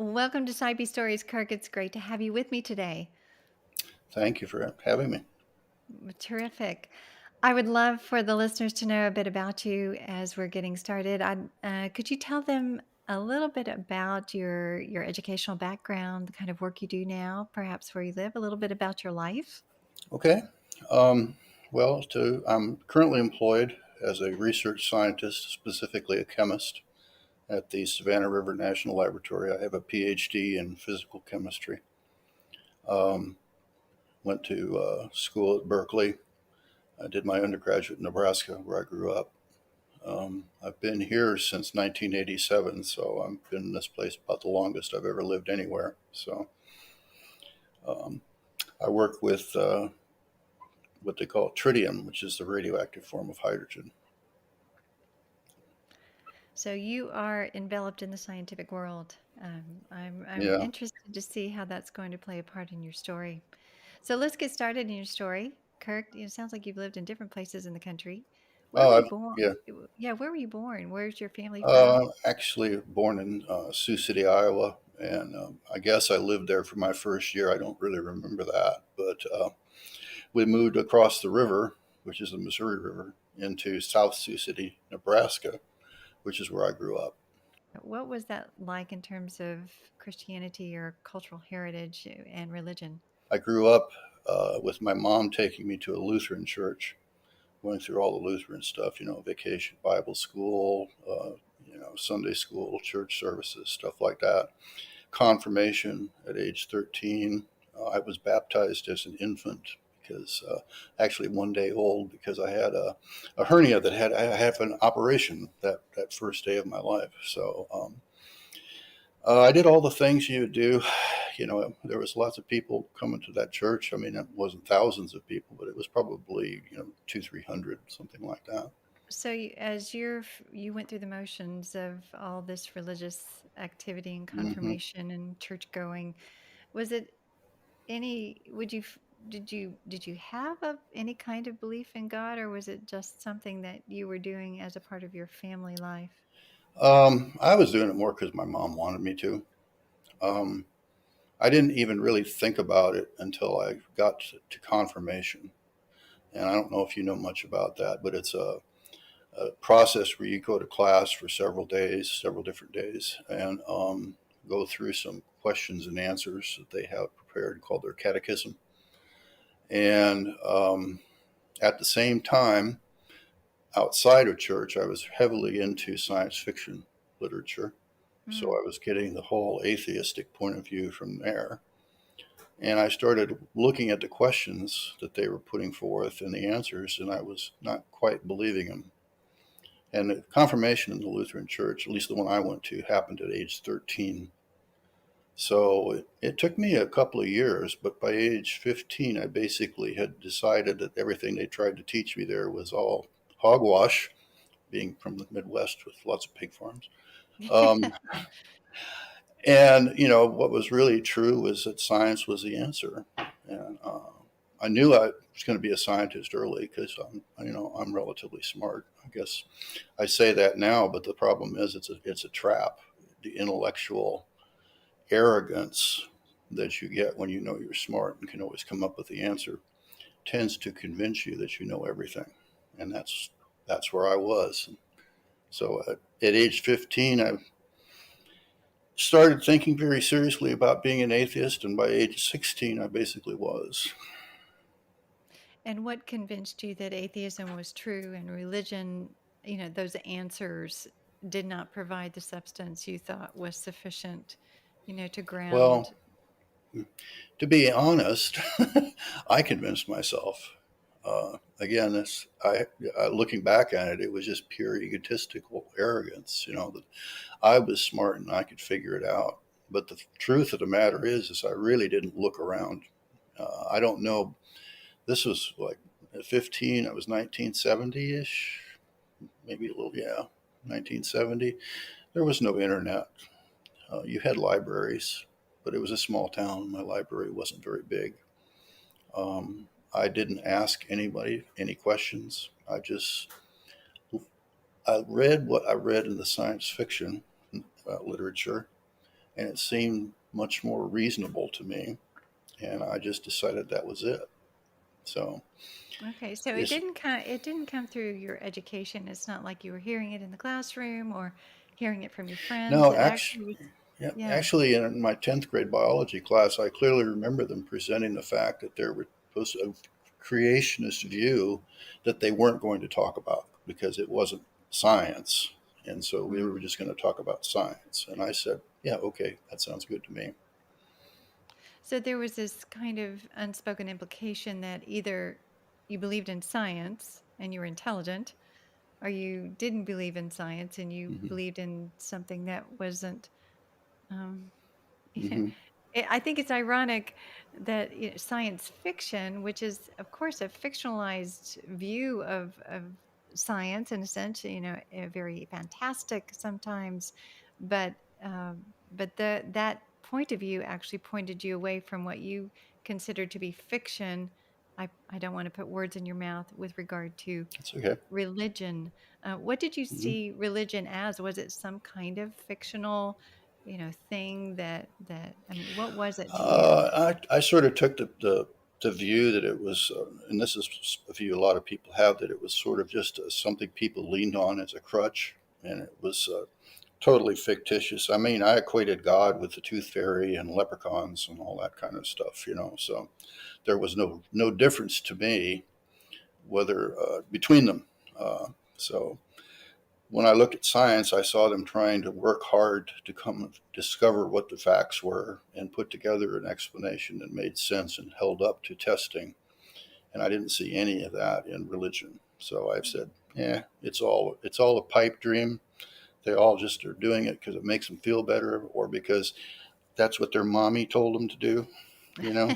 Welcome to Side B Stories, Kirk. It's great to have you with me today. Thank you for having me. Terrific. I would love for the listeners to know a bit about you as we're getting started. Could you tell them a little bit about your educational background, the kind of work you do now, perhaps where you live, a little bit about your life? Okay. I'm currently employed as a research scientist, specifically a chemist, at the Savannah River National Laboratory. I have a PhD in physical chemistry. Um, Went to school at Berkeley. I did my undergraduate in Nebraska, where I grew up. I've been here since 1987, so I've been in this place about the longest I've ever lived anywhere. So um, I work with what they call tritium, which is the radioactive form of hydrogen. So you are enveloped in the scientific world. I'm Yeah. interested to see how that's going to play a part in your story. So let's get started in your story, Kirk. It sounds like you've lived in different places in the country. Where were Oh, you born? yeah. Yeah, where were you born? Where's your family from? Actually, born in Sioux City, Iowa, and I guess I lived there for my first year. I don't really remember that, but we moved across the river, which is the Missouri River, into South Sioux City, Nebraska, which is where I grew up. What was that like in terms of Christianity or cultural heritage and religion? I grew up with my mom taking me to a Lutheran church, going through all the Lutheran stuff, vacation Bible school, Sunday school, church services, stuff like that. Confirmation at age 13. I was baptized as an infant because actually 1 day old because I had a hernia that I had an operation that first day of my life. So I did all the things you would do. There was lots of people coming to that church. I mean, it wasn't thousands of people, but it was probably, two, 300, something like that. So, you went through the motions of all this religious activity and Hmm. confirmation and church going. Was it any? Did you have any kind of belief in God, or was it just something that you were doing as a part of your family life? I was doing it more because my mom wanted me to. Um, I didn't even really think about it until I got to confirmation. And I don't know if you know much about that, but it's a process where you go to class for several days, several different days, and go through some questions and answers that they have prepared called their catechism. And at the same time, outside of church, I was heavily into science fiction literature. So Mm. I was getting the whole atheistic point of view from there. And I started looking at the questions that they were putting forth and the answers, and I was not quite believing them. And the confirmation in the Lutheran Church, at least the one I went to, happened at age 13. So it took me a couple of years, but by age 15, I basically had decided that everything they tried to teach me there was all hogwash, being from the Midwest with lots of pig farms. Um, and, what was really true was that science was the answer. And I knew I was going to be a scientist early because I'm relatively smart. I guess I say that now, but the problem is it's a trap. The intellectual arrogance that you get when you know you're smart and can always come up with the answer tends to convince you that you know everything, and that's where I was. So at age 15, I started thinking very seriously about being an atheist, and by age 16, I basically was. And what convinced you that atheism was true and religion, those answers did not provide the substance you thought was sufficient, to Well, ground? to be honest, I convinced myself. Again, looking back at it, it was just pure egotistical arrogance. That I was smart and I could figure it out. But the truth of the matter is I really didn't look around. I don't know. This was like at 15. I was 1970 ish, maybe a little, yeah, 1970. There was no internet. You had libraries, but it was a small town. My library wasn't very big. I didn't ask anybody any questions. I read what I read in the science fiction literature, and it seemed much more reasonable to me, and I just decided that was it. So Okay, so it's it didn't come through your education. It's not like you were hearing it in the classroom or hearing it from your friends. no, It actually was, yeah, yeah. actually, in my 10th grade biology class, I clearly remember them presenting the fact that there was a creationist view that they weren't going to talk about because it wasn't science. And so we were Mm. just going to talk about science. And I said, yeah, okay, that sounds good to me. So there was this kind of unspoken implication that either you believed in science and you were intelligent, or you didn't believe in science and you Hmm. believed in something that wasn't. Um, Hmm. I think it's ironic that science fiction, which is, of course, a fictionalized view of science in a sense, very fantastic sometimes, but that point of view actually pointed you away from what you considered to be fiction. I don't want to put words in your mouth with regard to That's okay. religion. What did you Hmm. see religion as? Was it some kind of fictional, thing I mean, what was it to you? I sort of took the view that it was, and this is a view a lot of people have, that it was sort of just something people leaned on as a crutch, and it was totally fictitious. I mean, I equated God with the tooth fairy and leprechauns and all that kind of stuff, you know. So there was no difference to me whether between them. So when I looked at science, I saw them trying to work hard to come discover what the facts were and put together an explanation that made sense and held up to testing. And I didn't see any of that in religion. So I've said, yeah, it's all a pipe dream. They all just are doing it because it makes them feel better or because that's what their mommy told them to do, you know.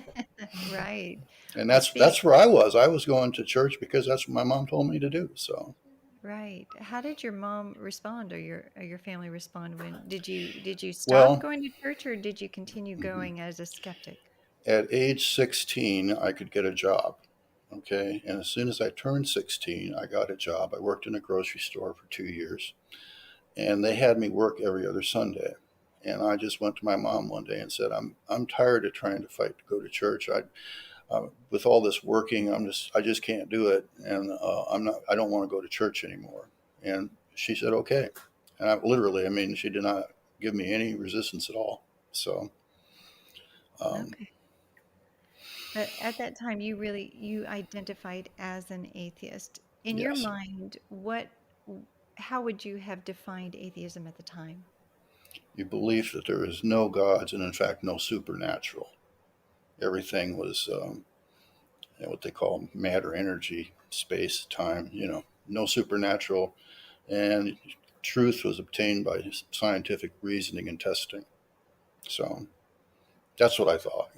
Right. And I that's see. where I was. I was going to church because that's what my mom told me to do. So Right. How did your mom respond, or your family respond when did you stop well, going to church, or did you continue mhm. going as a skeptic? At age 16, I could get a job. Okay. And as soon as I turned 16, I got a job. I worked in a grocery store for 2 years, and they had me work every other Sunday. And I just went to my mom one day and said, I'm tired of trying to fight to go to church. With all this working, I just can't do it. And I don't want to go to church anymore. And she said, okay. And I mean, she did not give me any resistance at all. So, um, Okay. But at that time, you identified as an atheist. In your yes. mind, how would you have defined atheism at the time? You believe that there is no gods and, in fact, no supernatural. Everything was what they call matter, energy, space, time, no supernatural. And truth was obtained by scientific reasoning and testing. So that's what I thought.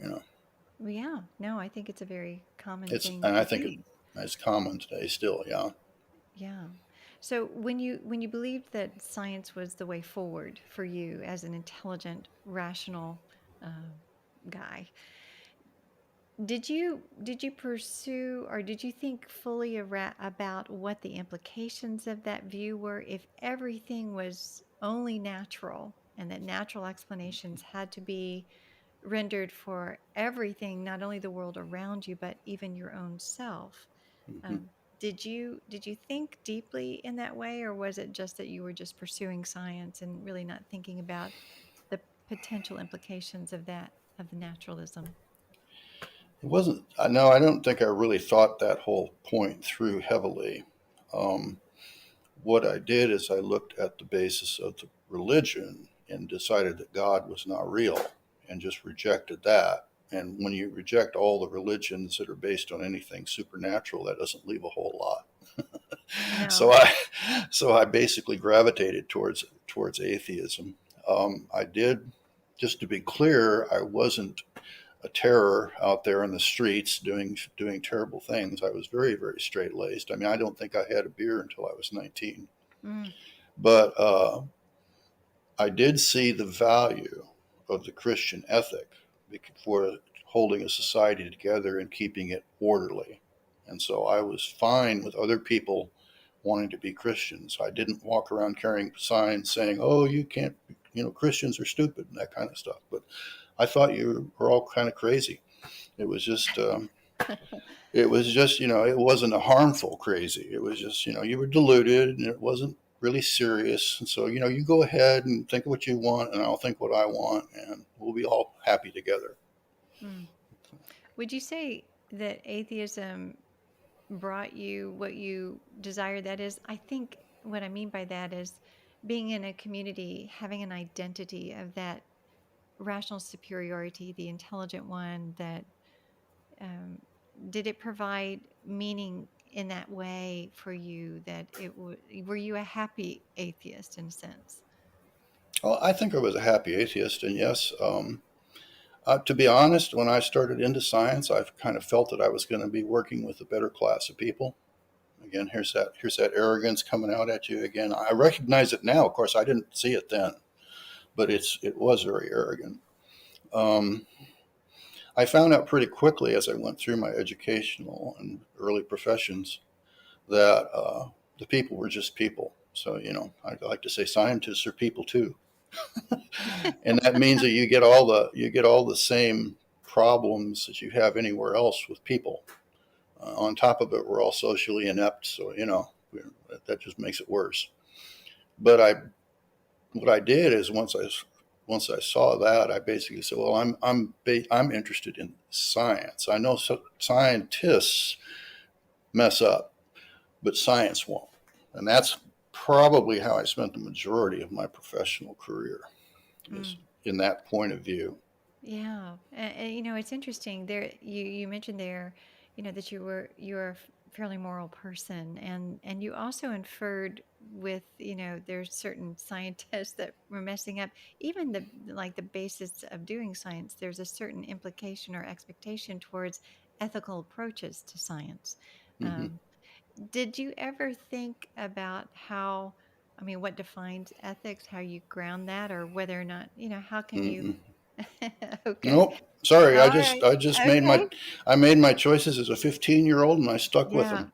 Well, yeah. No, I think it's a very common It's thing and I to think think. it's common today still. Yeah. Yeah. So when you believed that science was the way forward for you as an intelligent, rational uh, guy, did you pursue, or did you think fully about what the implications of that view were if everything was only natural and that natural explanations had to be rendered for everything, not only the world around you, but even your own self? Hmm. Did you think deeply in that way, or was it just that you were just pursuing science and really not thinking about the potential implications of the naturalism? It wasn't. I know. I don't think I really thought that whole point through heavily. Um, what I did is I looked at the basis of the religion and decided that God was not real and just rejected that. And when you reject all the religions that are based on anything supernatural, that doesn't leave a whole lot. So No. I basically gravitated towards atheism. I did, just to be clear, I wasn't a terror out there in the streets doing terrible things. I was very very straight laced. I mean, I don't think I had a beer until I was 19. Mm, But I did see the value of the Christian ethic for holding a society together and keeping it orderly. And so I was fine with other people wanting to be Christians. I didn't walk around carrying signs saying, "Oh, you can't Christians are stupid and that kind of stuff. But I thought you were all kind of crazy. It was just, it wasn't a harmful crazy. It was just, you were deluded and it wasn't really serious. And so, you go ahead and think what you want, and I'll think what I want, and we'll be all happy together. Mm. Would you say that atheism brought you what you desire? That is, I think what I mean by that is being in a community, having an identity of that rational superiority, the intelligent one, that um, did it provide meaning in that way for you, that were you a happy atheist in a sense? Well, I think I was a happy atheist, and yes, to be honest, when I started into science, I've kind of felt that I was going to be working with a better class of people. Again, here's that arrogance coming out at you again. I recognize it now. Of course, I didn't see it then, but it was very arrogant. Um, I found out pretty quickly as I went through my educational and early professions that the people were just people. So I like to say scientists are people too, and that means that you get all the same problems that you have anywhere else with people. On top of it, we're all socially inept, so that just makes it worse. But what I did is once I saw that, I basically said, well, I'm interested in science. I know scientists mess up, but science won't, and that's probably how I spent the majority of my professional career, is Mm. in that point of view. Yeah, and, it's interesting. There, you mentioned there, that you're a fairly moral person, and you also inferred with, there's certain scientists that were messing up. Even the basis of doing science, there's a certain implication or expectation towards ethical approaches to science. Mm-hmm. Um, did you ever think about how, I mean, what defines ethics, how you ground that, or whether or not, how can you? Mm-mm. Okay. Nope. Sorry, I All just right. I just made Okay. my choices as a 15-year-old, and I stuck with Yeah. them.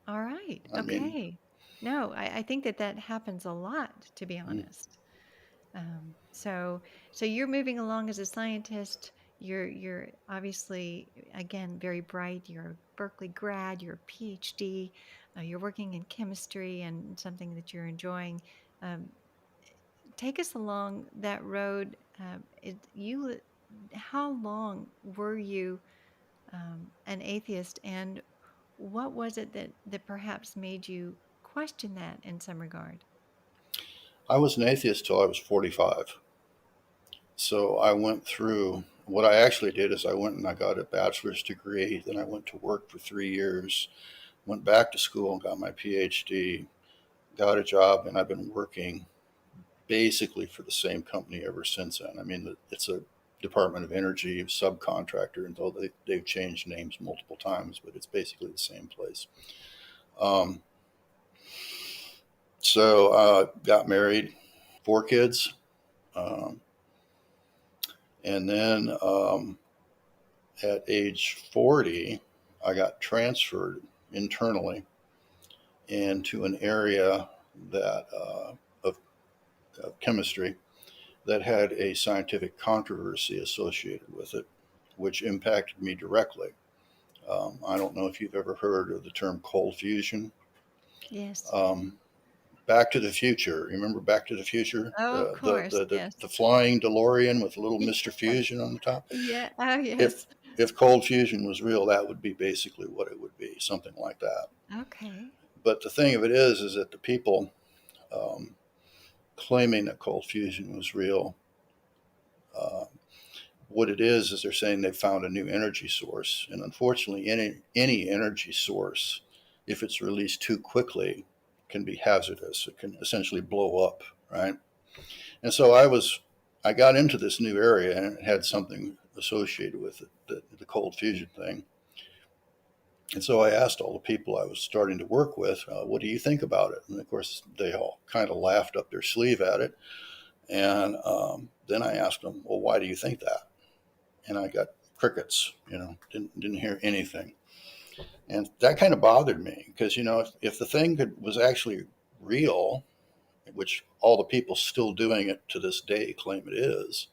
All right. I mean, Okay. No, I think that that happens a lot, to be mm, honest. So you're moving along as a scientist. You're obviously, again, very bright. You're a Berkeley grad. You're a PhD. You're working in chemistry and something that you're enjoying. Um, Take us along that road. How long were you an atheist, and what was it that perhaps made you question that in some regard? I was an atheist till I was 45. So I went through. What I actually did is I went and I got a bachelor's degree. Then I went to work for 3 years. Went back to school and got my PhD. Got a job, and I've been working basically for the same company ever since then. I mean, it's a Department of Energy subcontractor, and though they've changed names multiple times, but it's basically the same place. Um, so got married, 4 kids, um, and then at age 40, I got transferred internally into an area that of chemistry that had a scientific controversy associated with it, which impacted me directly. I don't know if you've ever heard of the term cold fusion. Yes. Um, Back to the Future. Remember Back to the Future? Oh, of The, course. the, the, Yes. the flying DeLorean with a little Mr. Yes. Fusion on the top? Yeah. Oh, If yes. if cold fusion was real, that would be basically what it would be, something like that. Okay. But the thing of it is that the people um, claiming that cold fusion was real, uh, what it is they're saying they've found a new energy source, and unfortunately, any energy source, if it's released too quickly, can be hazardous. It can essentially blow up, right? And so I got into this new area, and it had something associated with it, the cold fusion thing. And so I asked all the people I was starting to work with, what do you think about it? And of course, they all kind of laughed up their sleeve at it. And then I asked them, well, why do you think that? And I got crickets, didn't hear anything. And that kind of bothered me because, if the thing was actually real, which all the people still doing it to this day claim it is,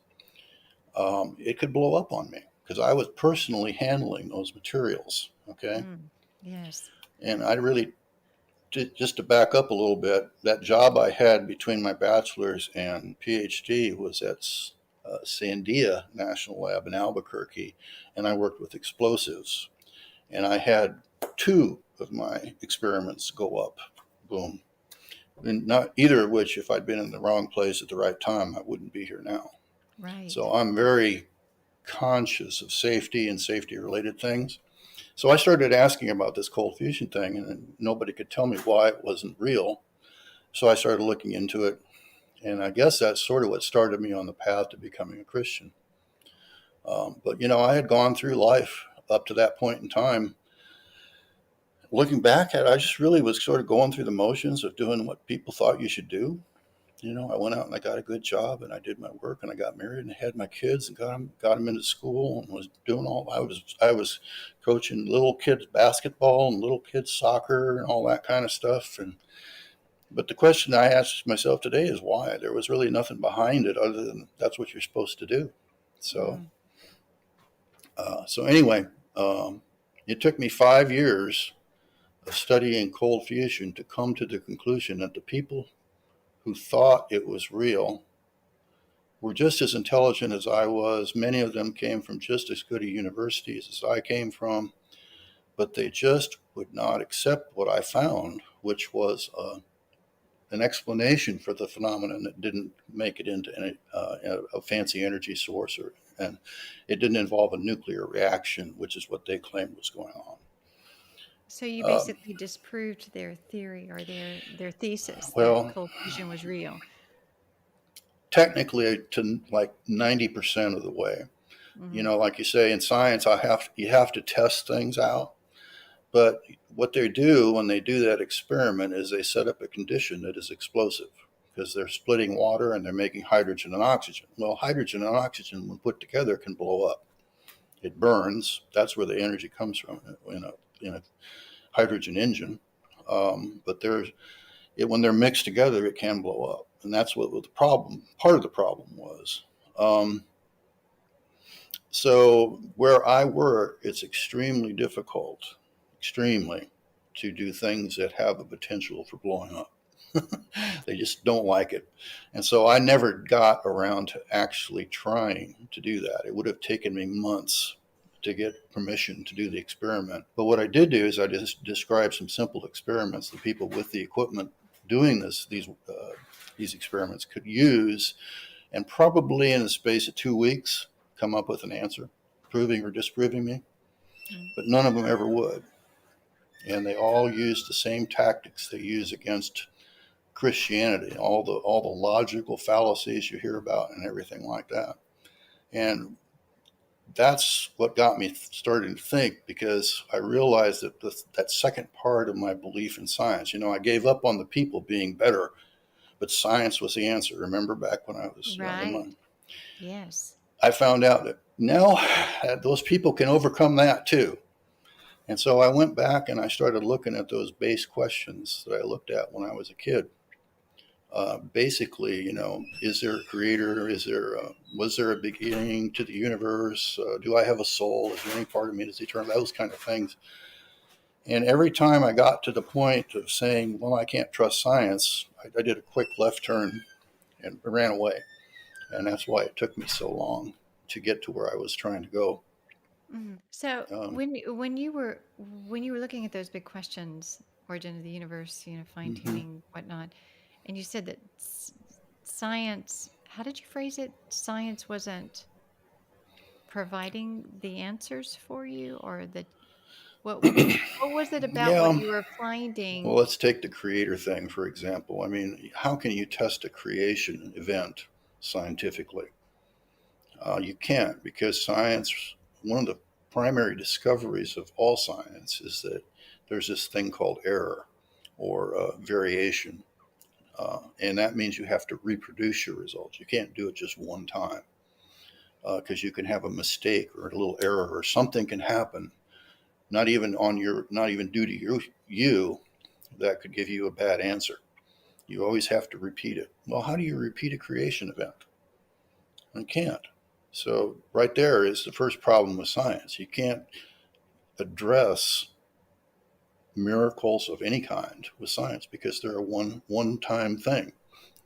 it could blow up on me because I was personally handling those materials. Okay. Mm. Yes. And I really, just to back up a little bit, that job I had between my bachelor's and PhD was at Sandia National Lab in Albuquerque, and I worked with explosives. And I had two of my experiments go up. Boom. And not either of which, if I'd been in the wrong place at the right time, I wouldn't be here now. Right. So I'm very conscious of safety and safety related things. So I started asking about this cold fusion thing, and nobody could tell me why it wasn't real. So I started looking into it, and I guess that's sort of what started me on the path to becoming a Christian. But I had gone through life up to that point in time. Looking back at it, I just really was sort of going through the motions of doing what people thought you should do. I went out and I got a good job and I did my work and I got married and had my kids and got them into school and was doing all. I was coaching little kids basketball and little kids soccer and all that kind of stuff. But the question I ask myself today is why. There was really nothing behind it other than that's what you're supposed to do. So Mm. so anyway, it took me 5 years of studying cold fusion to come to the conclusion that the people who thought it was real were just as intelligent as I was. Many of them came from just as good a universities as I came from, but they just would not accept what I found, which was an explanation for the phenomenon that didn't make it into a fancy energy source, and it didn't involve a nuclear reaction, which is what they claimed was going on. So you Uh, basically disproved their theory or their thesis that well, cold fusion was real. technically, to like 90% of the way. Hmm. Like you say in science, you have to test things out. But what they do when they do that experiment is they set up a condition that is explosive because they're splitting water and they're making hydrogen and oxygen. Well, hydrogen and oxygen, when put together, can blow up. It burns. That's where the energy comes from in a hydrogen engine. But when they're mixed together, it can blow up, and that's what the problem. Part of the problem was. Um, So where I work, it's extremely difficult, extremely, to do things that have a potential for blowing up. They just don't like it. And so I never got around to actually trying to do that. It would have taken me months to get permission to do the experiment. But what I did do is I just described some simple experiments that people with the equipment doing these experiments could use, and probably in the space of 2 weeks come up with an answer, proving or disproving me. But none of them ever would. And they all use the same tactics they use against Christianity, all the logical fallacies you hear about and everything like that. And that's what got me starting to think, because I realized that that second part of my belief in science, I gave up on the people being better, but science was the answer. Remember back when I was in my Right. Yes. I found out that now those people can overcome that too. And so I went back and I started looking at those base questions that I looked at when I was a kid. Basically, is there a creator? Was there a beginning to the universe? Do I have a soul? Is there any part of me that's eternal? Those kind of things. And every time I got to the point of saying, well, I can't trust science, I did a quick left turn and ran away. And that's why it took me so long to get to where I was trying to go. So Um, when you were looking at those big questions, origin of the universe, fine mhm. tuning, whatnot, and you said that science. How did you phrase it? Science wasn't providing the answers for you, or what? What was it about what Yeah. you were Well, finding? let's take the creator thing, for example. I mean, how can you test a creation event scientifically? You can't, because science, one of the primary discoveries of all science is that there's this thing called error or variation. And that means you have to reproduce your results. You can't do it just one time because you can have a mistake or a little error or something can happen, not even due to you, that could give you a bad answer. You always have to repeat it. Well, how do you repeat a creation event? You can't. So right there is the first problem with science. You can't address miracles of any kind with science because they're a one time thing,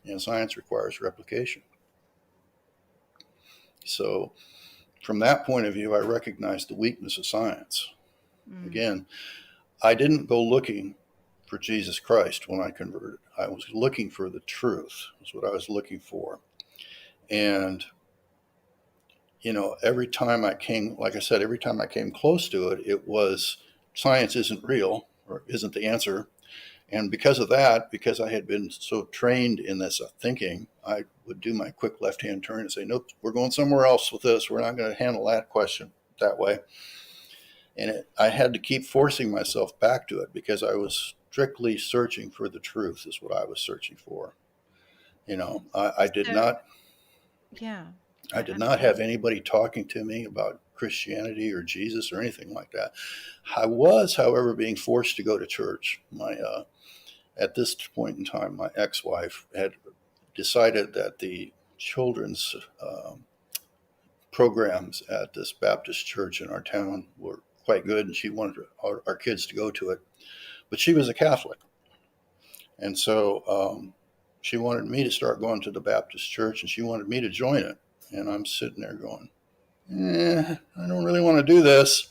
and science requires replication. So from that point of view, I recognize the weakness of science. Mm. Again, I didn't go looking for Jesus Christ when I converted. I was looking for the truth. That's what I was looking for. And every time I came, like I said, every time I came close to it, it was science isn't real or isn't the answer. And because of that, because I had been so trained in this thinking, I would do my quick left hand turn and say, nope, we're going somewhere else with this. We're not going to handle that question that way. And I had to keep forcing myself back to it because I was strictly searching for the truth, is what I was searching for. I did So, not. yeah, I did I'm not sorry. have anybody talking to me about Christianity or Jesus or anything like that. I was, however, being forced to go to church. At this point in time, my ex-wife had decided that the children's programs at this Baptist church in our town were quite good, and she wanted our kids to go to it. But she was a Catholic, and so she wanted me to start going to the Baptist church, and she wanted me to join it. And I'm sitting there going, I don't really want to do this.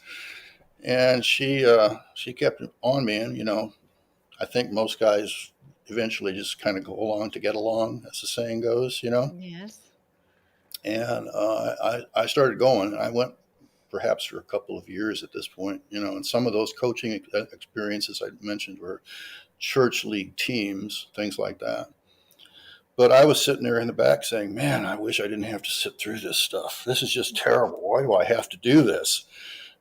And she kept on me, and I think most guys eventually just kind of go along to get along, as the saying goes. Yes. And I started going. I went perhaps for a couple of years at this point, and some of those coaching experiences I mentioned were church league teams, things like that. But I was sitting there in the back saying, man, I wish I didn't have to sit through this stuff. This is just terrible. Why do I have to do this?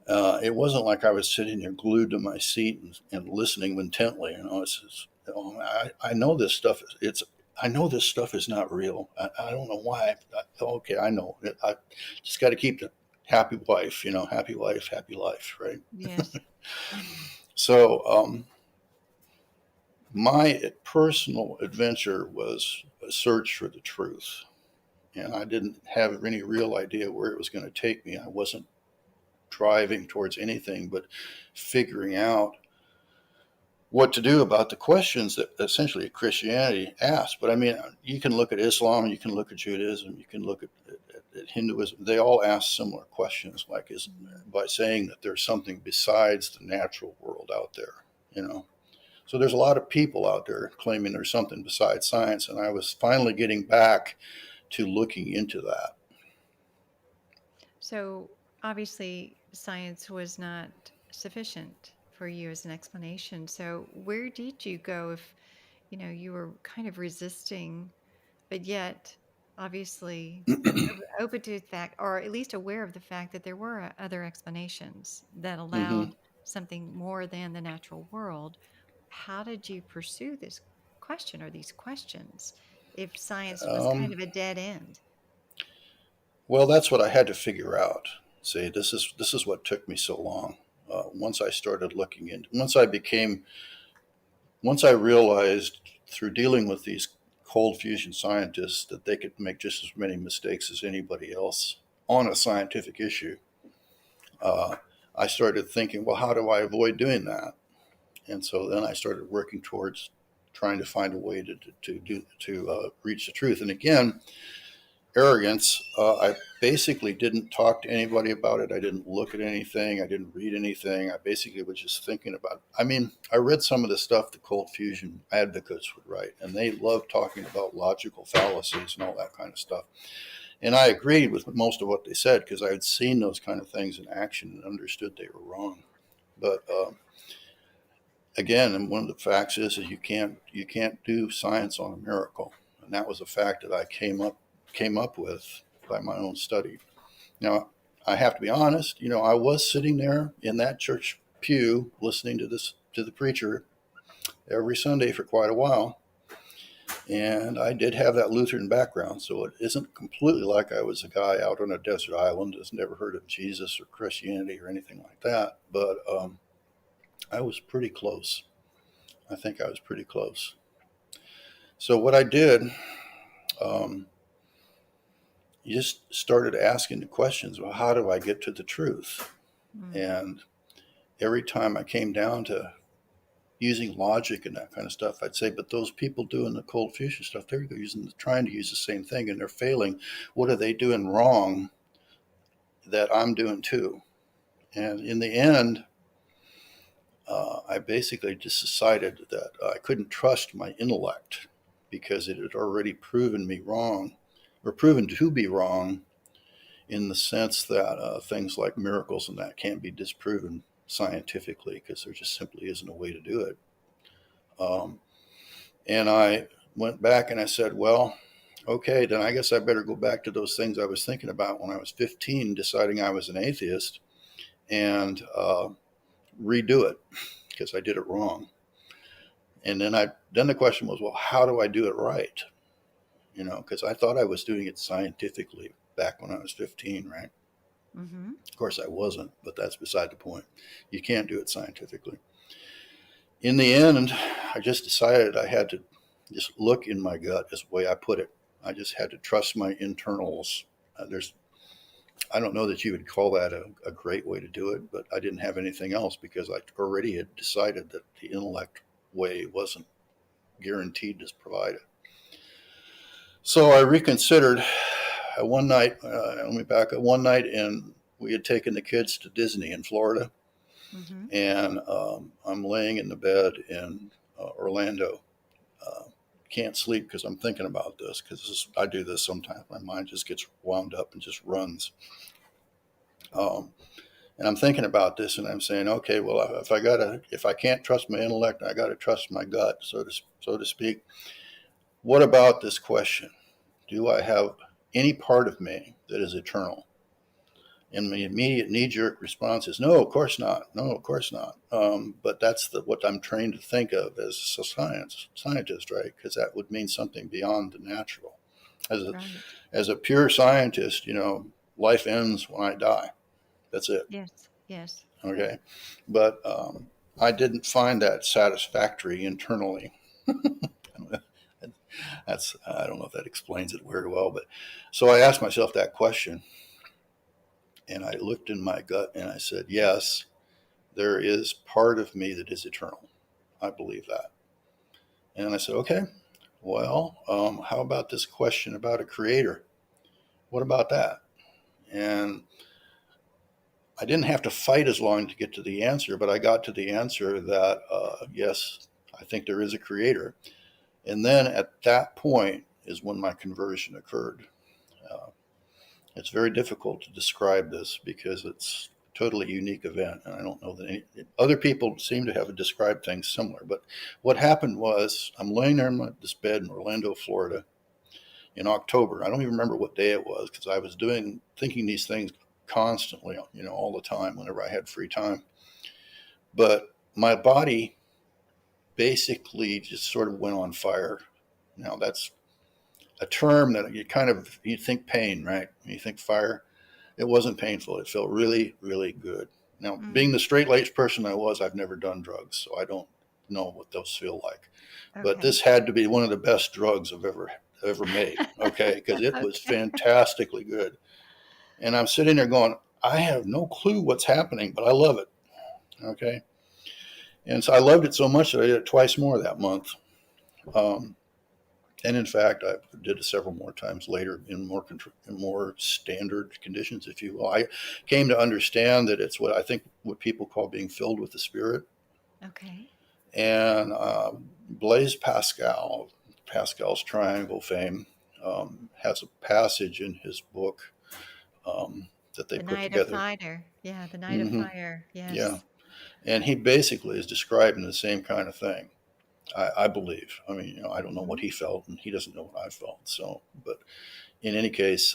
It wasn't like I was sitting there glued to my seat and listening intently. I know this stuff. I know this stuff is not real. I don't know why. Okay, I know. I just got to keep the happy wife. Happy wife, happy life, right? Yes. So my personal adventure was a search for the truth, and I didn't have any real idea where it was going to take me. I wasn't driving towards anything but figuring out what to do about the questions that essentially Christianity asks. But I mean, you can look at Islam, you can look at Judaism, you can look at Hinduism. They all ask similar questions, like is Mm. by saying that there's something besides the natural world out there. So there's a lot of people out there claiming there's something besides science, and I was finally getting back to looking into that. So obviously, science was not sufficient for you as an explanation. So where did you go if, you were kind of resisting, but yet obviously open to the fact, or at least aware of the fact that there were other explanations that hmm allowed something more than the natural world? How did you pursue this question or these questions if science was kind Um, of a dead end? Well, that's what I had to figure out. See, this is what took me so long. Once I started looking into, once I realized through dealing with these cold fusion scientists that they could make just as many mistakes as anybody else on a scientific issue, uh, I started thinking, well, how do I avoid doing that? And so then I started working towards trying to find a way to reach the truth. And again, arrogance. I basically didn't talk to anybody about it. I didn't look at anything. I didn't read anything. I basically was just thinking about it. I mean, I read some of the stuff the cold fusion advocates would write, and they love talking about logical fallacies and all that kind of stuff. And I agreed with most of what they said because I had seen those kind of things in action and understood they were wrong. But again, and one of the facts is you can't do science on a miracle, and that was a fact that I came up with by my own study. Now, I have to be honest. I was sitting there in that church pew listening to the preacher every Sunday for quite a while, and I did have that Lutheran background, so it isn't completely like I was a guy out on a desert island that's never heard of Jesus or Christianity or anything like that. But I was pretty close. I think I was pretty close. So what I did, um, you just started asking the questions. Well, how do I get to the truth? Mm. And every time I came down to using logic and that kind of stuff, I'd say, but those people doing the cold fusion stuff, they're trying to use the same thing and they're failing. What are they doing wrong that I'm doing too? And in the end, I basically just decided that I couldn't trust my intellect because it had already proven me wrong, or proven to be wrong, in the sense that things like miracles and that can't be disproven scientifically because there just simply isn't a way to do it. Um, and I went back and I said, well, okay, then I guess I better go back to those things I was thinking about when I was 15, deciding I was an atheist, and redo it because I did it wrong. And then the question was, well, how do I do it right? You know, because I thought I was doing it scientifically back when I was 15, right? Mm-hmm. Of course, I wasn't, but that's beside the point. You can't do it scientifically. In the end, I just decided I had to just look in my gut, is the way I put it. I just had to trust my internals. I don't know that you would call that a great way to do it, but I didn't have anything else because I already had decided that the intellect way wasn't guaranteed to provide it. So I reconsidered. One night, let me back up. One night, and we had taken the kids to Disney in Florida, Mm-hmm. and I'm laying in the bed in Orlando. Uh, can't sleep because I'm thinking about this because I do this sometimes. My mind just gets wound up and just runs. Um, and I'm thinking about this, and I'm saying, okay, well, if I can't trust my intellect, I got to trust my gut, so to speak. What about this question? Do I have any part of me that is eternal? And my immediate knee-jerk response is, no, of course not. No, of course not. But that's what I'm trained to think of as a scientist, right? Because that would mean something beyond the natural. As a, Right. as a pure scientist, you know, life ends when I die. That's it. Yes. Yes. Okay. But I didn't find that satisfactory internally. I don't know if that explains it very well, but so I asked myself that question, and I looked in my gut and I said, yes, there is part of me that is eternal. I believe that. And I said, okay, well, how about this question about a creator? What about that? And I didn't have to fight as long to get to the answer, but I got to the answer that, yes, I think there is a creator. And then at that point is when my conversion occurred. Uh, it's very difficult to describe this because it's a totally unique event. And I don't know that other people seem to have described things similar. But what happened was I'm laying there in this bed in Orlando, Florida in October. I don't even remember what day it was because I was thinking these things constantly, you know, all the time whenever I had free time. But my body basically just sort of went on fire. Now that's a term that you think pain, right? You think fire. It wasn't painful. It felt really, really good. Now, Mm. being the straight laced person I was, I've never done drugs, so I don't know what those feel like. But Okay. this had to be one of the best drugs I've ever made. Okay, because it was Okay. fantastically good. And I'm sitting there going, I have no clue what's happening, but I love it. Okay, and so I loved it so much that I did it twice more that month. Um, And in fact, I did it several more times later in more standard conditions, if you will. I came to understand that it's what people call being filled with the Spirit. Okay. And Blaise Pascal, Pascal's Triangle fame, has a passage in his book that they The put night of together. fire. Yeah, the night of Hmm. fire. Yeah, Yes. and he basically is describing the same kind of thing. I believe. I mean, you know, I don't know what Hmm. he felt, and he doesn't know what I felt. So, but in any case,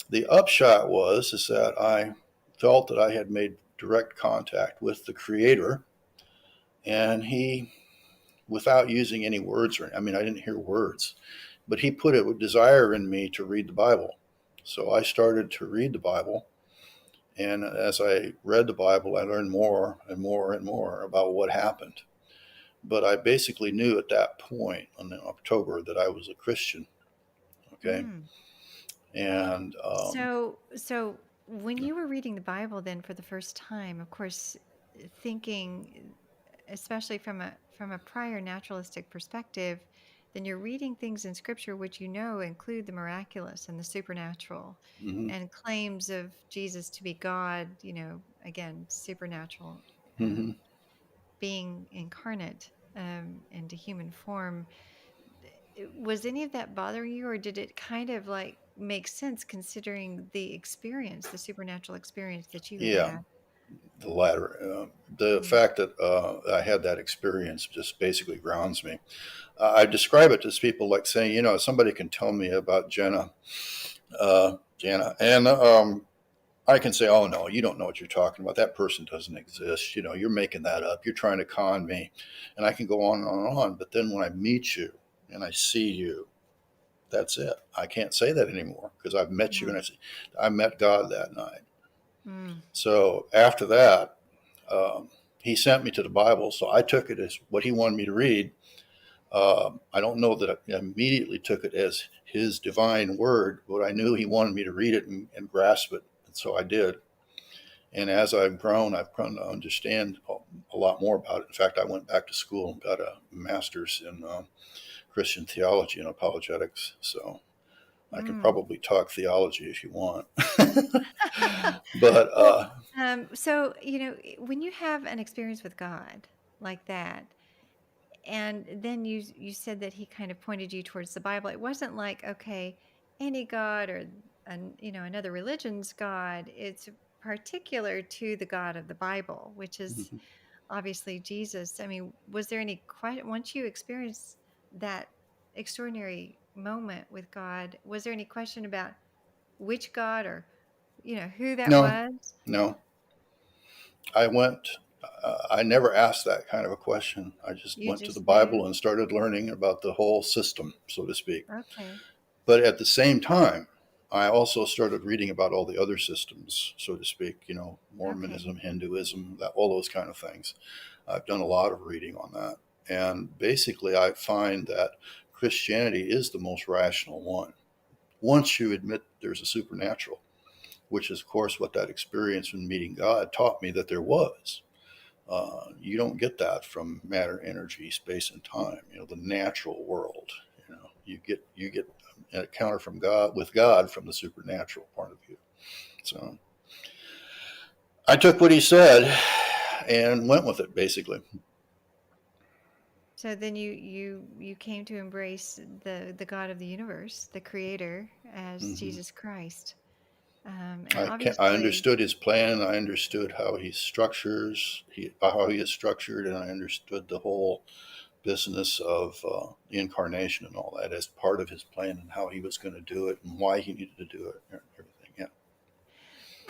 the upshot was is that I felt that I had made direct contact with the Creator, and He, without using any words, I mean, I didn't hear words, but He put a desire in me to read the Bible. So I started to read the Bible, and as I read the Bible, I learned more and more and more about what happened. But I basically knew at that point in October that I was a Christian. Okay. Mm. And So when you were reading the Bible then for the first time, of course, thinking, especially from a prior naturalistic perspective, then you're reading things in Scripture which you know include the miraculous and the supernatural, mhm, and claims of Jesus to be God. Again, supernatural, mhm. being incarnate into human form. Was any of that bothering you, or did it kind of like make sense considering the experience, the supernatural experience that you had Yeah, had? the latter. The Mm. fact that I had that experience just basically grounds me. I describe it to people like saying, somebody can tell me about Jana, and I can say, oh no, you don't know what you're talking about. That person doesn't exist. You're making that up. You're trying to con me, and I can go on and on and on. But then when I meet you and I see you, that's it. I can't say that anymore because I've met you, and Mm. I met God that night. Mm. So after that, he sent me to the Bible, so I took it as what he wanted me to read. I don't know that I immediately took it as his divine word, but I knew he wanted me to read it and grasp it, and so I did. And as I've grown to understand a lot more about it. In fact, I went back to school and got a master's in Christian theology and apologetics. So I can Mm. probably talk theology if you want. but Well, so when you have an experience with God like that, and then you said that he kind of pointed you towards the Bible. It wasn't like, okay, any God or another religion's God. It's particular to the God of the Bible, which is Mhm. obviously Jesus. I mean, was there any question once you experienced that extraordinary moment with God? Was there any question about which God, or who that No, was? no. I went, I never asked that kind of a question. I just You went to the just Bible knew? and started learning about the whole system, so to speak. Okay. But at the same time, I also started reading about all the other systems, so to speak, Okay. Mormonism, Hinduism, all those kind of things. I've done a lot of reading on that. And basically, I find that Christianity is the most rational one. Once you admit there's a supernatural, which is, of course, what that experience in meeting God taught me that there was. You don't get that from matter, energy, space, and time. The natural world. You get an encounter from God with God from the supernatural point of view. So I took what he said and went with it, basically. So then you came to embrace the God of the universe, the Creator, as hmm Jesus Christ, and I obviously, understood his plan. I understood how he is structured, and I understood the whole business of the incarnation and all that as part of his plan and how he was going to do it and why he needed to do it and everything. Yeah.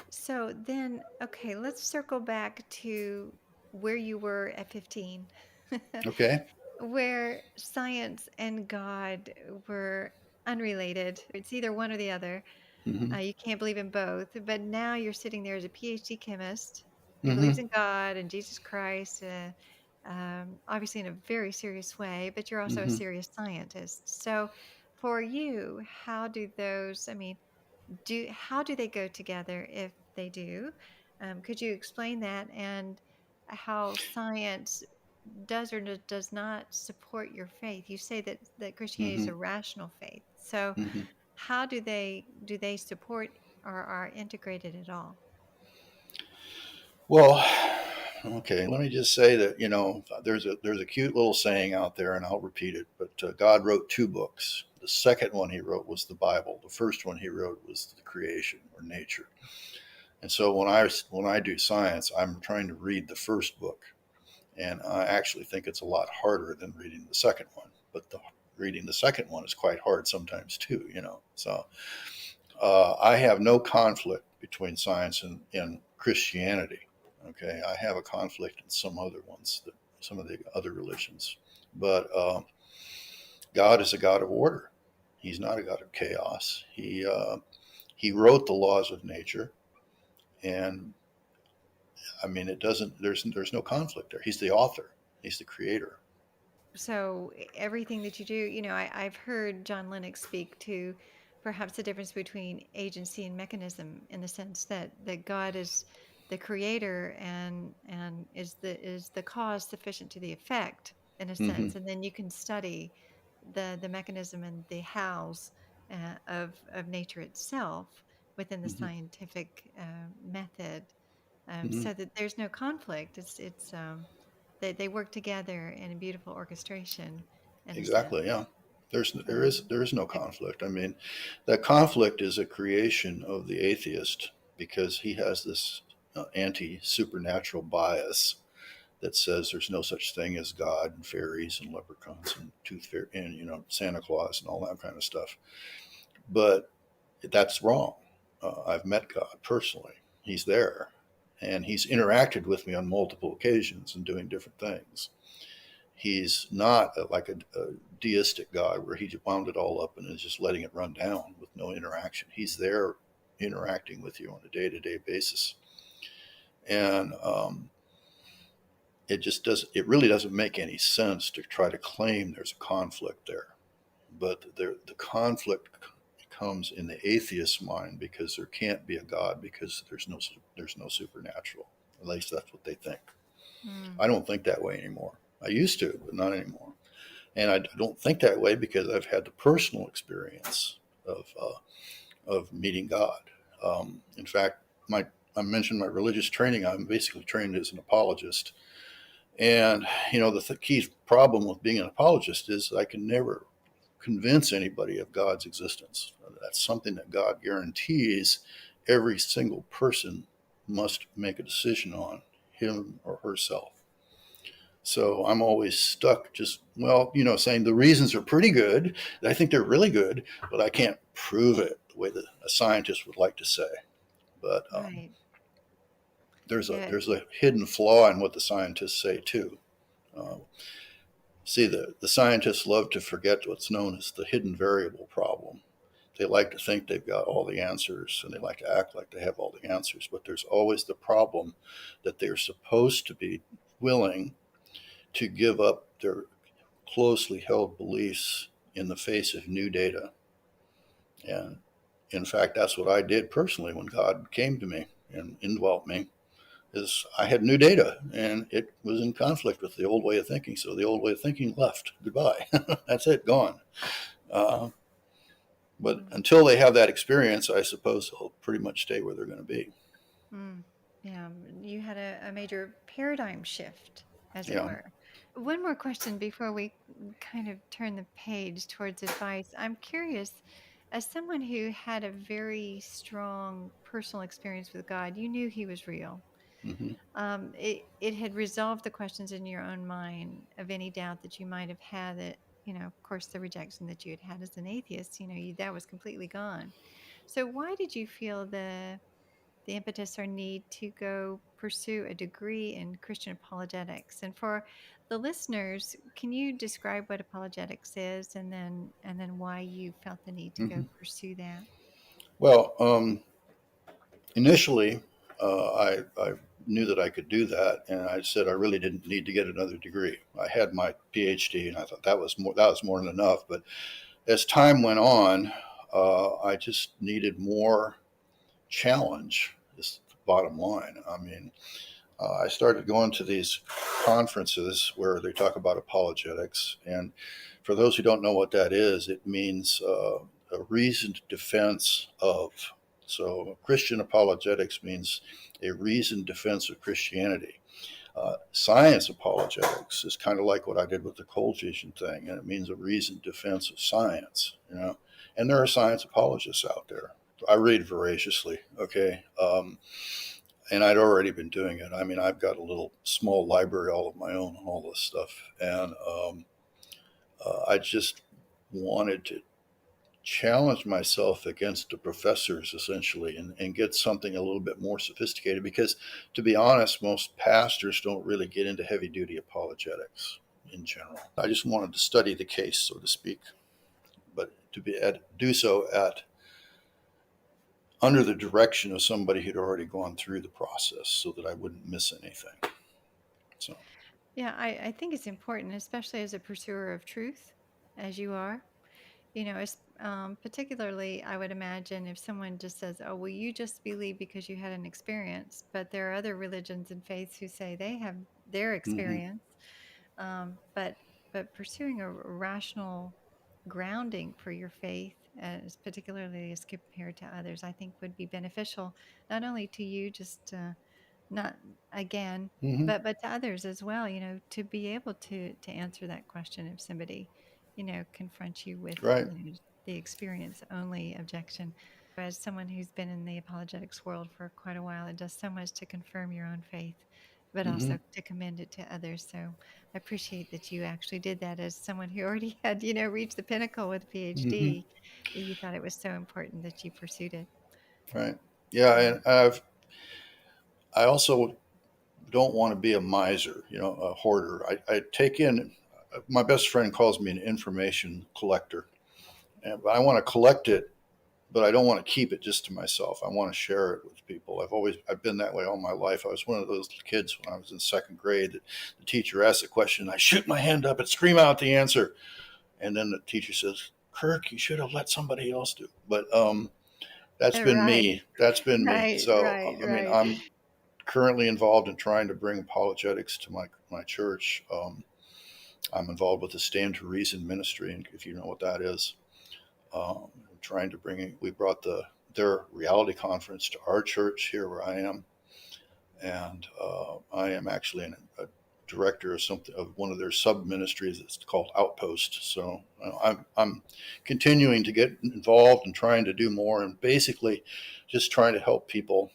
so then, okay, let's circle back to where you were at 15, Okay. where science and God were unrelated. It's either one or the other. hmm You can't believe in both. But now you're sitting there as a PhD chemist who believes hmm in God and Jesus Christ, obviously in a very serious way, but you're also a hmm serious scientist. So for you, how do those, I mean, how do they go together if they do? Could you explain that, and how science does or does not support your faith? You say that Christianity is hmm a rational faith. So hmm how do they support or are integrated at all? Well, okay. Let me just say that there's a cute little saying out there, and I'll repeat it. But God wrote two books. The second one he wrote was the Bible. The first one he wrote was the creation or nature. And so when I do science, I'm trying to read the first book, and I actually think it's a lot harder than reading the second one. But reading the second one is quite hard sometimes too. So I have no conflict between science and Christianity. Okay, I have a conflict in some of the other religions, but God is a God of order. He's not a God of chaos. He wrote the laws of nature, and I mean it doesn't. There's no conflict there. He's the author. He's the creator. so everything that you do, I've heard John Lennox speak to perhaps the difference between agency and mechanism, in the sense that God is the creator, and is the cause sufficient to the effect, in a Hmm. sense, and then you can study the mechanism and the hows of nature itself within the Hmm. scientific method, Hmm. so that there's no conflict. It's they work together in a beautiful orchestration, in a sense. Exactly. Yeah. Um, There is no I, conflict. I mean, that conflict is a creation of the atheist because he has this anti supernatural bias that says there's no such thing as God and fairies and leprechauns and tooth fairy and Santa Claus and all that kind of stuff. But that's wrong. I've met God personally. He's there, and he's interacted with me on multiple occasions and doing different things. He's not like a deistic God where he wound it all up and is just letting it run down with no interaction. He's there interacting with you on a day-to-day basis, and it just does. It really doesn't make any sense to try to claim there's a conflict there. But the conflict comes in the atheist's mind because there can't be a God because there's no supernatural. At least that's what they think. mm, I don't think that way anymore. I used to, but not anymore. And I don't think that way because I've had the personal experience of meeting God. In fact, I mentioned my religious training. I'm basically trained as an apologist, and the key problem with being an apologist is I can never convince anybody of God's existence. That's something that God guarantees every single person must make a decision on, him or herself. So I'm always stuck just, well, saying the reasons are pretty good. I think they're really good, but I can't prove it the way that a scientist would like to say. But right. Yeah. there's a hidden flaw in what the scientists say too. Uh, See, the scientists love to forget what's known as the hidden variable problem. They like to think they've got all the answers and they like to act like they have all the answers, but there's always the problem that they're supposed to be willing to give up their closely held beliefs in the face of new data. And in fact, that's what I did personally when God came to me and indwelt me. Is I had new data and it was in conflict with the old way of thinking. So the old way of thinking left. Goodbye. That's it, gone. Uh, but Mm, until they have that experience, I suppose they'll pretty much stay where they're going to be. mm, yeah. You had a major paradigm shift, as it Yeah. were. One more question before we kind of turn the page towards advice. I'm curious, as someone who had a very strong personal experience with God, you knew he was real. Hmm. It had resolved the questions in your own mind of any doubt that you might have had, that, of course, the rejection that you had had as an atheist, that was completely gone. So why did you feel the impetus or need to go pursue a degree in Christian apologetics? And for the listeners, can you describe what apologetics is, and then why you felt the need to go Hmm. pursue that? Well, initially, I knew that I could do that, and I said I really didn't need to get another degree. I had my PhD, and I thought that was more than enough. But as time went on, I just needed more challenge. Is the bottom line. I mean, I started going to these conferences where they talk about apologetics, and for those who don't know what that is, it means a reasoned defense of. So, Christian apologetics means a reasoned defense of Christianity. Science apologetics is kind of like what I did with the cold fusion thing, and it means a reasoned defense of science. And there are science apologists out there. I read voraciously, okay, and I'd already been doing it. I mean, I've got a little small library all of my own on all this stuff, and I just wanted to challenge myself against the professors essentially and get something a little bit more sophisticated because to be honest most pastors don't really get into heavy duty apologetics in general. I just wanted to study the case, so to speak, but do so at under the direction of somebody who'd already gone through the process so that I wouldn't miss anything. So Yeah, I think it's important, especially as a pursuer of truth, as you are. Particularly, I would imagine if someone just says, "Oh, well, you just believe because you had an experience," but there are other religions and faiths who say they have their Hmm. experience. Um, but but pursuing a rational grounding for your faith, as particularly as compared to others, I think would be beneficial not only to you, just not again, Hmm. but to others as well. To be able to answer that question if somebody, confronts you with Right. the experience only objection. As someone who's been in the apologetics world for quite a while, it does so much to confirm your own faith, but Hmm. also to commend it to others. So I appreciate that you actually did that as someone who already had, reached the pinnacle with a Hmm. PhD. You thought it was so important that you pursued it. Right. Yeah, Yeah. and I also don't want to be a miser, a hoarder. I take in. My best friend calls me an information collector, and I want to collect it, but I don't want to keep it just to myself. I want to share it with people. I've been that way all my life. I was one of those kids when I was in second grade that the teacher asked a question, I shoot my hand up and scream out the answer, and then the teacher says, "Kirk, you should have let somebody else do." But that's been Right, me. That's been me. right, So right, I mean, right. I'm currently involved in trying to bring apologetics to my church. I'm involved with the Stand to Reason ministry, and if you know what that is, um, trying to bring it. We brought their reality conference to our church here where I am, and I am actually a director of something of one of their sub ministries. It's called Outpost. So I'm continuing to get involved and trying to do more, and basically just trying to help people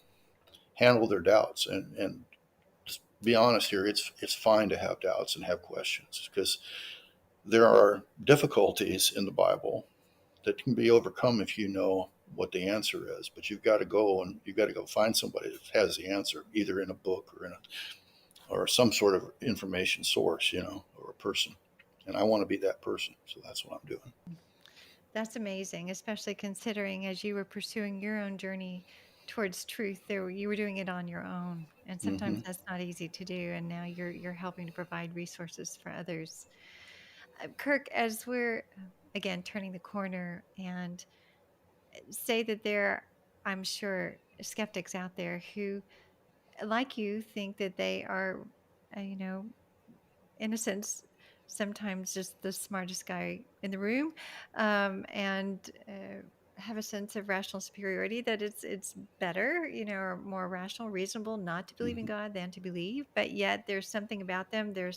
handle their doubts and just be honest here. It's fine to have doubts and have questions because there are difficulties in the Bible that can be overcome if you know what the answer is. But you've got to go find somebody that has the answer, either in a book or or some sort of information source, or a person. And I want to be that person, so that's what I'm doing. That's amazing, especially considering as you were pursuing your own journey towards truth, you were doing it on your own, and sometimes Hmm. that's not easy to do. And now you're helping to provide resources for others. Kirk, as we're again turning the corner, and say that I'm sure, skeptics out there who, like you, think that they are, uh, you know, in a sense, sometimes just the smartest guy in the room, and have a sense of rational superiority that it's better, or more rational, reasonable not to believe in Hmm. God than to believe. But yet there's something about them. They're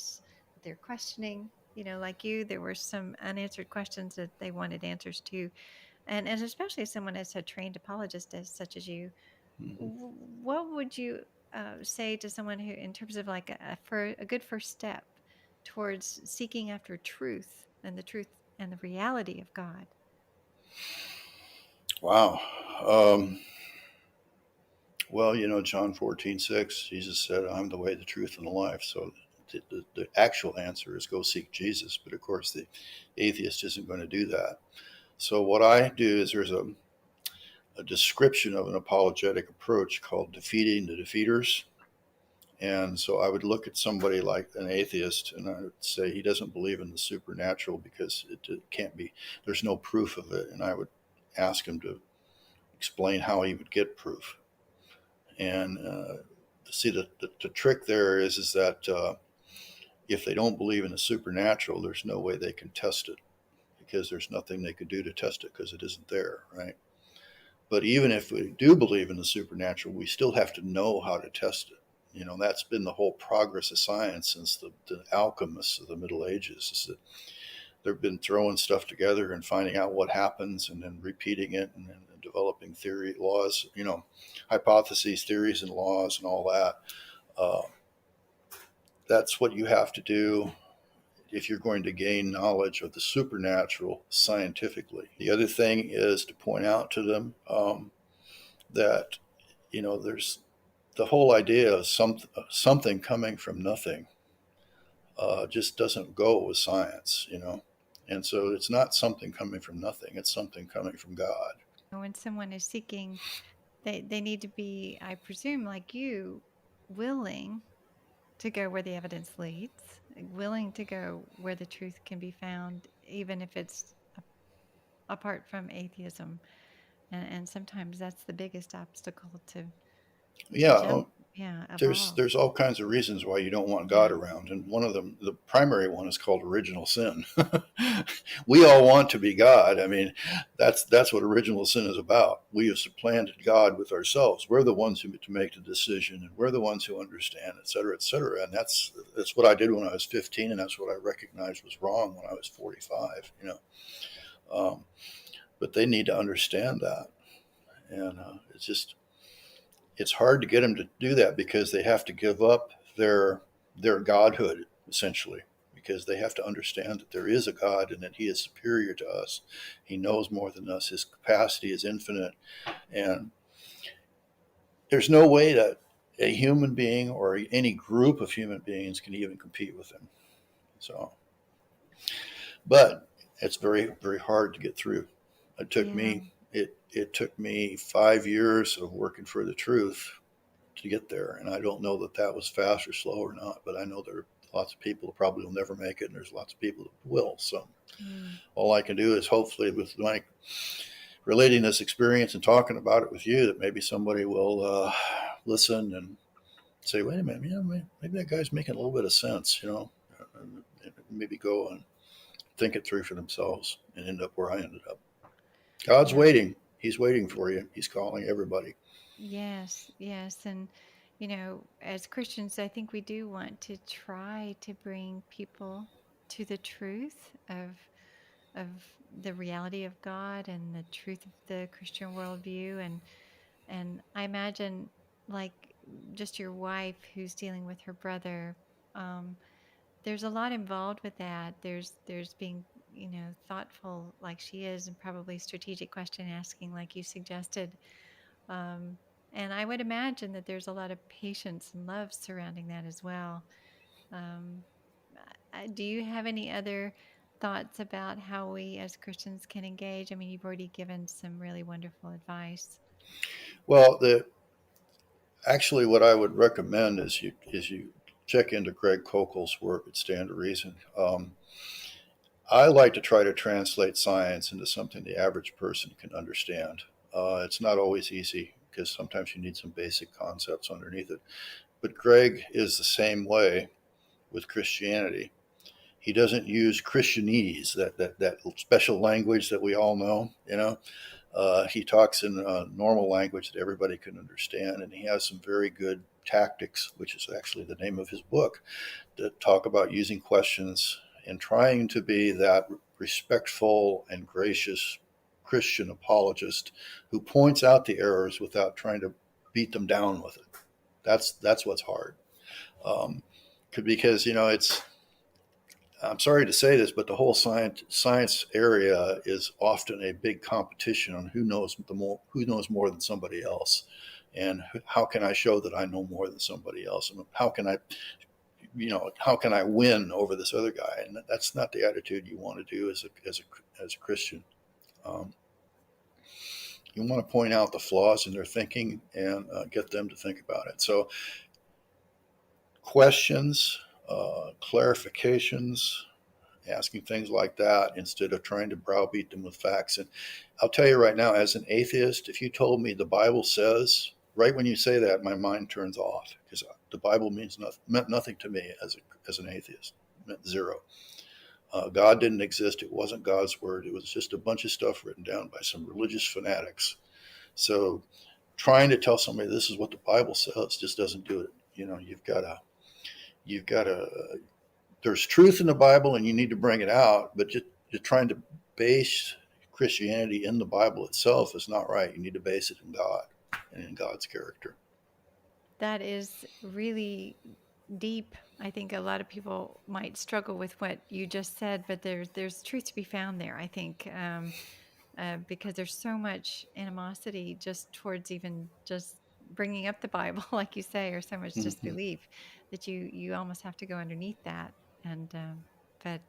questioning. Like you, there were some unanswered questions that they wanted answers to, and especially as someone as a trained apologist as such as you, Hmm. what would you say to someone who, in terms of like for a good first step towards seeking after truth and the truth and the reality of God? Wow. Um, well, John 14:6, Jesus said, I'm the way, the truth, and the life. So the actual answer is go seek Jesus. But of course, the atheist isn't going to do that. So what I do is there's a description of an apologetic approach called defeating the defeaters. And so I would look at somebody like an atheist and I would say he doesn't believe in the supernatural because it can't be, there's no proof of it. And I would ask him to explain how he would get proof. And see, the trick there is that if they don't believe in the supernatural, there's no way they can test it because there's nothing they could do to test it because it isn't there, right? But even if we do believe in the supernatural, we still have to know how to test it. That's been the whole progress of science since the alchemists of the Middle Ages, is that they've been throwing stuff together and finding out what happens and then repeating it and then developing theory, laws, hypotheses, theories, and laws and all that. Uh, that's what you have to do if you're going to gain knowledge of the supernatural scientifically. The other thing is to point out to them that there's the whole idea of something coming from nothing just doesn't go with science. And so it's not something coming from nothing, it's something coming from God. When someone is seeking, they need to be, I presume, like you, willing to go where the evidence leads, willing to go where the truth can be found, even if it's apart from atheism. And sometimes that's the biggest obstacle to Yeah, jump, yeah, evolve. there's all kinds of reasons why you don't want God Yeah. around, and one of them, the primary one, is called original sin. We all want to be God. I mean, that's what original sin is about. We have supplanted God with ourselves. We're the ones who to make the decision, and we're the ones who understand, et cetera, et cetera. And that's what I did when I was 15, and that's what I recognized was wrong when I was 45. Um, but they need to understand that, and it's hard to get them to do that because they have to give up their godhood essentially, because they have to understand that there is a God and that He is superior to us. He knows more than us. His capacity is infinite, and there's no way that a human being or any group of human beings can even compete with Him. So, but it's very very hard to get through. It took Yeah. me it took me 5 years of working for the truth to get there. And I don't know that that was fast or slow or not, but I know there are lots of people who probably will never make it, and there's lots of people that will. So Mm. all I can do is hopefully with my relating this experience and talking about it with you, that maybe somebody will listen and say, wait a minute, maybe that guy's making a little bit of sense, and maybe go and think it through for themselves and end up where I ended up. God's Yeah. waiting. He's waiting for you. He's calling everybody. Yes, yes. And, as Christians, I think we do want to try to bring people to the truth of the reality of God and the truth of the Christian worldview. And I imagine, like, just your wife who's dealing with her brother, um, there's a lot involved with that. There's being, thoughtful like she is, and probably strategic question asking like you suggested. Um, and I would imagine that there's a lot of patience and love surrounding that as well. Um, do you have any other thoughts about how we as Christians can engage? I mean, you've already given some really wonderful advice. Well, actually, what I would recommend is you check into Greg Kokel's work at Stand to Reason. I like to try to translate science into something the average person can understand. It's not always easy because sometimes you need some basic concepts underneath it. But Greg is the same way with Christianity. He doesn't use Christianese, that special language that we all know. He talks in a normal language that everybody can understand, and he has some very good tactics, which is actually the name of his book, that talk about using questions and trying to be that respectful and gracious Christian apologist who points out the errors without trying to beat them down with it. That's what's hard, because it's. I'm sorry to say this, but the whole science area is often a big competition on who knows more than somebody else, and how can I show that I know more than somebody else, and how can I win over this other guy? And that's not the attitude you want to do as a Christian. Um, you want to point out the flaws in their thinking and get them to think about it. So questions, clarifications, asking things like that instead of trying to browbeat them with facts. And I'll tell you right now, as an atheist, if you told me the Bible says, right when you say that, my mind turns off because the Bible meant nothing to me as an atheist. It meant zero. God didn't exist. It wasn't God's word. It was just a bunch of stuff written down by some religious fanatics. So trying to tell somebody this is what the Bible says just doesn't do it. You've got to there's truth in the Bible and you need to bring it out, but just trying to base Christianity in the Bible itself is not right. You need to base it in God and in God's character. That is really deep. I think a lot of people might struggle with what you just said, but there's truth to be found there. I think because there's so much animosity just towards even just bringing up the Bible, like you say, or so much Mm-hmm. disbelief that you almost have to go underneath that. And but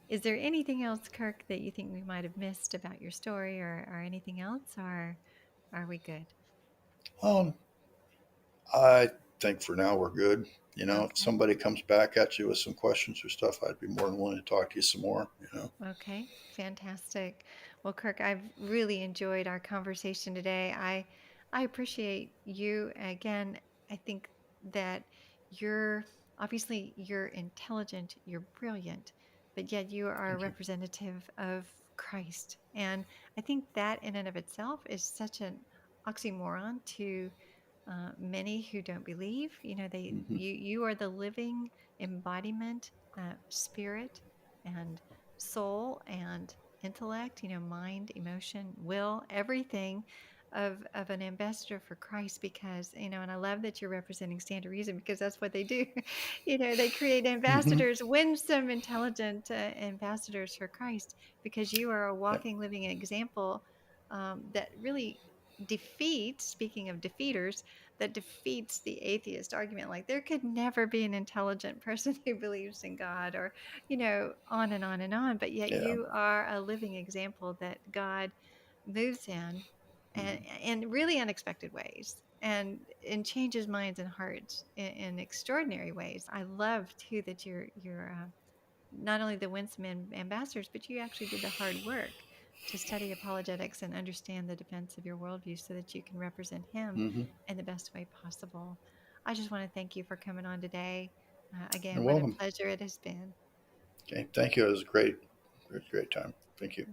is there anything else, Kirk, that you think we might have missed about your story, or anything else, or are we good? Um, I think for now we're good. You know, if Okay. somebody comes back at you with some questions or stuff, I'd be more than willing to talk to you some more. You know. Okay, fantastic. Well, Kirk, I've really enjoyed our conversation today. I appreciate you again. I think that you're you're intelligent, you're brilliant, but yet you are a Thank you. representative of Christ. And I think that in and of itself is such an oxymoron to many who don't believe. You know, Hmm. you are the living embodiment, spirit and soul and intellect. You know, mind, emotion, will, everything of an ambassador for Christ. Because and I love that you're representing Stand to Reason, because that's what they do. They create Hmm. ambassadors, winsome, intelligent ambassadors for Christ, because you are a Yeah. walking, living example that really defeats. Speaking of defeaters, that defeats the atheist argument. Like, there could never be an intelligent person who believes in God, or, on and on and on. But yet Yeah. you are a living example that God moves in, and Hmm. in really unexpected ways, and changes minds and hearts in extraordinary ways. I love too that you're not only the winsome ambassadors, but you actually did the hard work to study apologetics and understand the defense of your worldview so that you can represent Him Hmm. in the best way possible. I just want to thank you for coming on today. You're Again, what a welcome. pleasure it has been. Okay. Thank you. It was great. Great time. Thank you.